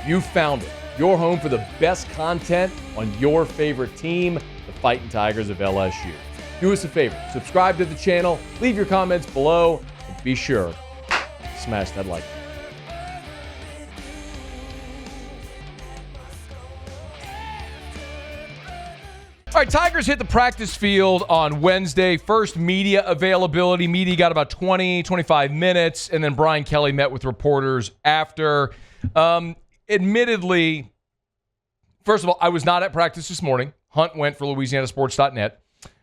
You found it. Your home for the best content on your favorite team, the Fighting Tigers of LSU. Do us a favor, subscribe to the channel, leave your comments below, and be sure to smash that like button. All right, Tigers hit the practice field on Wednesday. First media availability. Media got about 20, 25 minutes, and then Brian Kelly met with reporters after. Admittedly, first of all, I was not at practice this morning. Hunt went for LouisianaSports.net.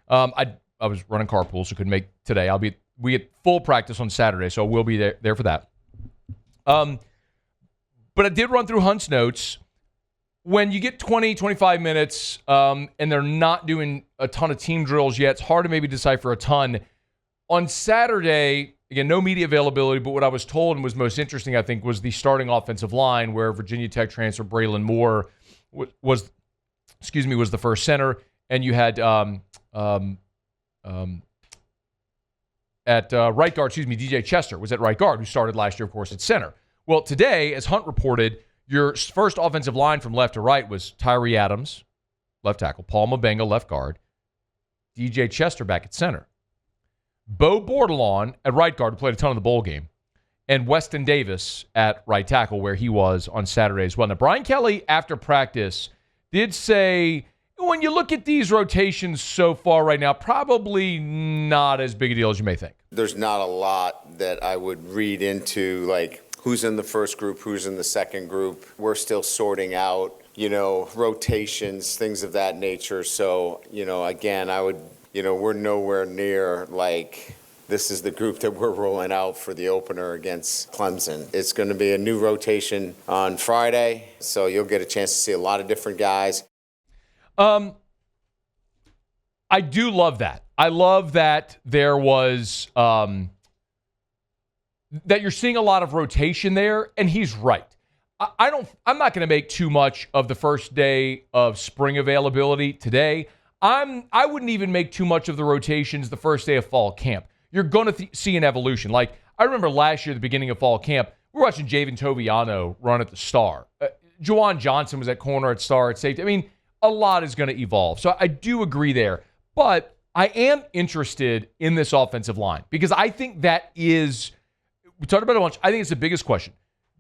I was running carpool, so couldn't make today. We get full practice on Saturday, so we'll be there for that. But I did run through Hunt's notes. When you get 20, 25 minutes, and they're not doing a ton of team drills yet, it's hard to maybe decipher a ton. On Saturday, again, no media availability, but what I was told and was most interesting, I think, was the starting offensive line where Virginia Tech transfer Braylon Moore was the first center, and you had at right guard, DJ Chester was at right guard, who started last year, of course, at center. Well, today, as Hunt reported, your first offensive line from left to right was Tyree Adams, left tackle, Paul Mabenga, left guard, DJ Chester back at center, Bo Bordelon at right guard, who played a ton of the bowl game, and Weston Davis at right tackle, where he was on Saturday as well. Now, Brian Kelly, after practice, did say, when you look at these rotations so far right now, probably not as big a deal as you may think. There's not a lot that I would read into, like, who's in the first group, who's in the second group. We're still sorting out, rotations, things of that nature. So, again, we're nowhere near, like, this is the group that we're rolling out for the opener against Clemson. It's going to be a new rotation on Friday, so you'll get a chance to see a lot of different guys. I do love that. I love that there was that you're seeing a lot of rotation there, and he's right. I'm not going to make too much of the first day of spring availability today. I wouldn't even make too much of the rotations the first day of fall camp. You're going to see an evolution. Like, I remember last year at the beginning of fall camp, we were watching Javen Toviano run at the star. Juwan Johnson was at corner, at star, at safety. I mean, a lot is going to evolve. So I do agree there. But I am interested in this offensive line because I think that is, we talked about it a bunch, I think it's the biggest question.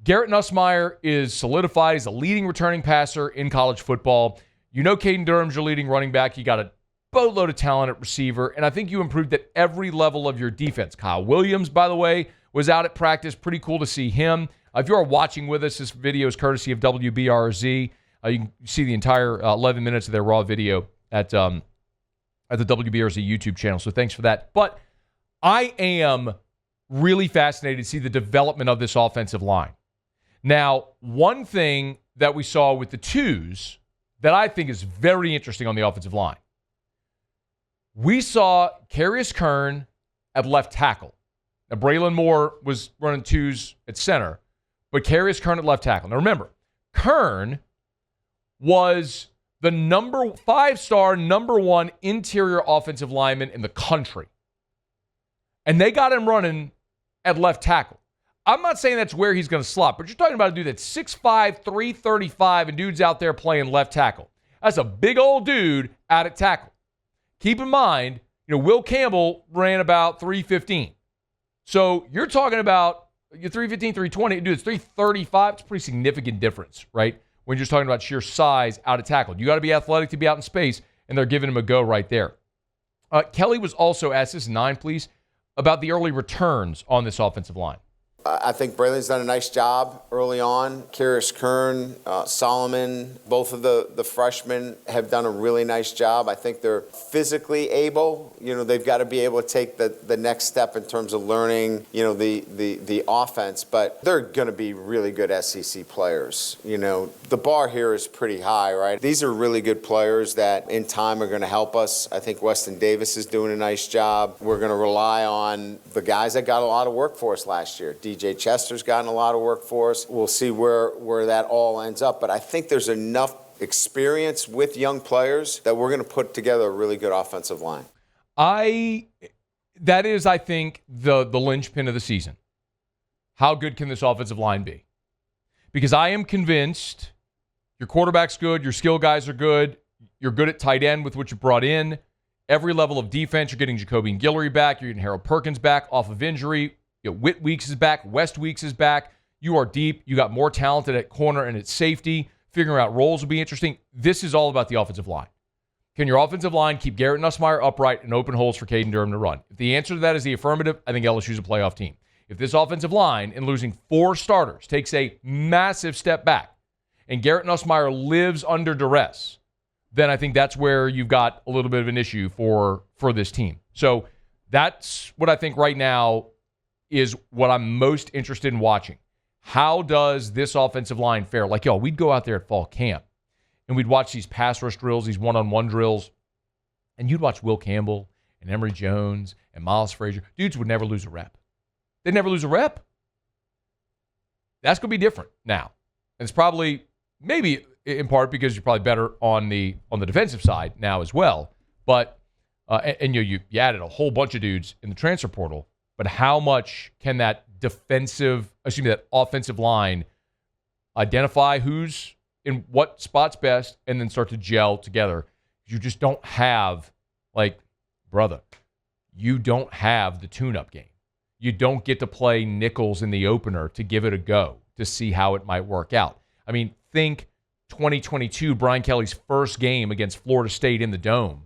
Garrett Nussmeier is solidified. He's a leading returning passer in college football. Caden Durham's your leading running back. You got a boatload of talent at receiver, and I think you improved at every level of your defense. Kyle Williams, by the way, was out at practice. Pretty cool to see him. If you are watching with us, this video is courtesy of WBRZ. You can see the entire 11 minutes of their raw video at the WBRZ YouTube channel, so thanks for that. But I am really fascinated to see the development of this offensive line. Now, one thing that we saw with the twos that I think is very interesting on the offensive line, we saw Carius Kern at left tackle. Now, Braylon Moore was running twos at center, but Carius Kern at left tackle. Now, remember, Kern was the five-star number one interior offensive lineman in the country. And they got him running at left tackle. I'm not saying that's where he's going to slot, but you're talking about a dude that's 6'5", 335, and dude's out there playing left tackle. That's a big old dude out at tackle. Keep in mind, Will Campbell ran about 315. So you're talking about your 315, 320, dude, it's 335. It's a pretty significant difference, right? When you're just talking about sheer size out of tackle. You got to be athletic to be out in space, and they're giving him a go right there. Kelly was also asked, this 9, please, about the early returns on this offensive line. I think Braylon's done a nice job early on. Carius Kern, Solomon, both of the freshmen have done a really nice job. I think they're physically able. They've got to be able to take the next step in terms of learning, the offense. But they're going to be really good SEC players. The bar here is pretty high, right? These are really good players that in time are going to help us. I think Weston Davis is doing a nice job. We're going to rely on the guys that got a lot of work for us last year. DJ Chester's gotten a lot of work for us. We'll see where that all ends up. But I think there's enough experience with young players that we're going to put together a really good offensive line. That is, I think, the linchpin of the season. How good can this offensive line be? Because I am convinced your quarterback's good, your skill guys are good, you're good at tight end with what you brought in. Every level of defense, you're getting Jacoby and Guillory back, you're getting Harold Perkins back off of injury. Whit Weeks is back, West Weeks is back. You are deep. You got more talented at corner and at safety. Figuring out roles will be interesting. This is all about the offensive line. Can your offensive line keep Garrett Nussmeier upright and open holes for Caden Durham to run? If the answer to that is the affirmative, I think LSU's a playoff team. If this offensive line, in losing 4 starters, takes a massive step back and Garrett Nussmeier lives under duress, then I think that's where you've got a little bit of an issue for this team. So that's what I think right now is what I'm most interested in watching. How does this offensive line fare? Like, we'd go out there at fall camp and we'd watch these pass rush drills, these one-on-one drills, and you'd watch Will Campbell and Emory Jones and Miles Frazier. Dudes would never lose a rep. They'd never lose a rep. That's going to be different now. And it's probably, maybe in part because you're probably better on the defensive side now as well. But, you added a whole bunch of dudes in the transfer portal. But how much can that that offensive line identify who's in what spots best and then start to gel together? You just don't have, you don't have the tune-up game. You don't get to play nickels in the opener to give it a go to see how it might work out. I mean, think 2022, Brian Kelly's first game against Florida State in the Dome.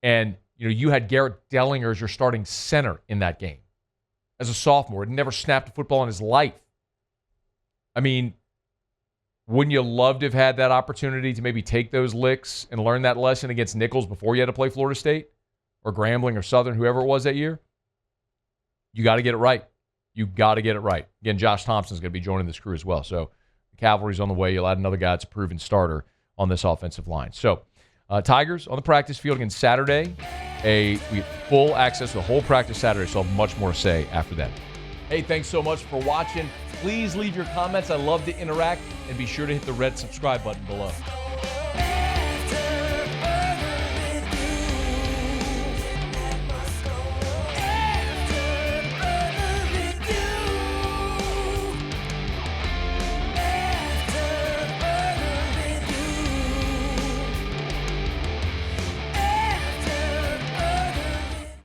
And, you had Garrett Dellinger as your starting center in that game. As a sophomore, had never snapped a football in his life. I mean, wouldn't you love to have had that opportunity to maybe take those licks and learn that lesson against Nichols before you had to play Florida State or Grambling or Southern, whoever it was that year? You got to get it right. You got to get it right. Again, Josh Thompson's going to be joining this crew as well. So the cavalry's on the way. You'll add another guy that's a proven starter on this offensive line. So Tigers on the practice field again Saturday. We have full access to the whole practice Saturday, so I'll have much more to say after that. Hey, thanks so much for watching. Please leave your comments. I love to interact, and be sure to hit the red subscribe button below.